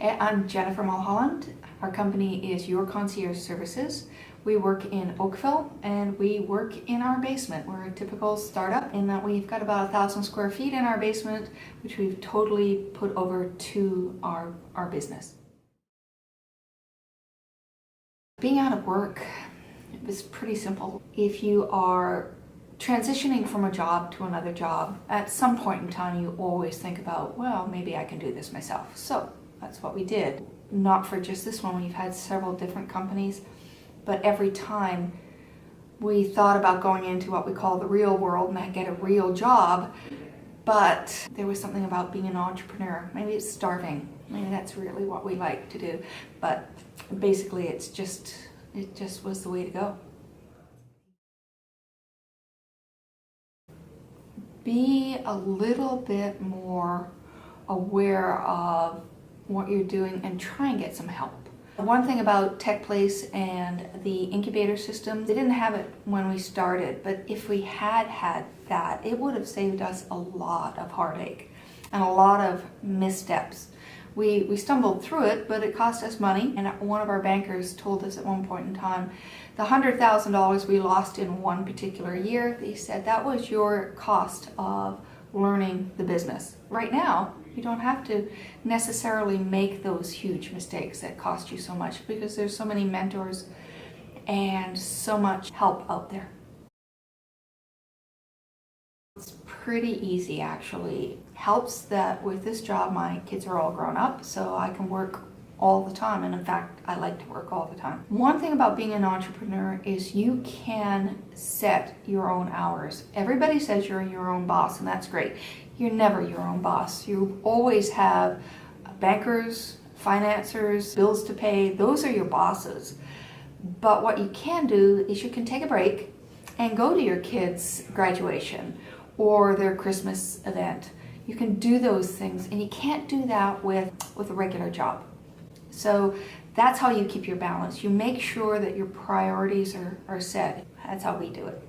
I'm Jennifer Mulholland. Our company is Your Concierge Services. We work in Oakville and we work in our basement. We're a typical startup in that we've got about 1,000 square feet in our basement, which we've totally put over to our business. Being out of work is pretty simple. If you are transitioning from a job to another job, at some point in time you always think about, well, maybe I can do this myself. So that's what we did. Not for just this one, we've had several different companies, but every time we thought about going into what we call the real world and get a real job, but there was something about being an entrepreneur. Maybe it's starving. Maybe that's really what we like to do. But basically it just was the way to go. Be a little bit more aware of what you're doing and try and get some help. One thing about TechPlace and the incubator system, they didn't have it when we started, but if we had had that, it would have saved us a lot of heartache and a lot of missteps. We stumbled through it, but it cost us money, and one of our bankers told us at one point in time, the $100,000 we lost in one particular year, they said that was your cost of learning the business. Right now, you don't have to necessarily make those huge mistakes that cost you so much because there's so many mentors and so much help out there. It's pretty easy actually. Helps that with this job my kids are all grown up, so I can work all the time, and in fact I like to work all the time. One thing about being an entrepreneur is you can set your own hours. Everybody says you're your own boss, and that's great. You're never your own boss. You always have bankers, financiers, bills to pay. Those are your bosses. But what you can do is you can take a break and go to your kids' graduation or their Christmas event. You can do those things, and you can't do that with a regular job. So that's how you keep your balance. You make sure that your priorities are set. That's how we do it.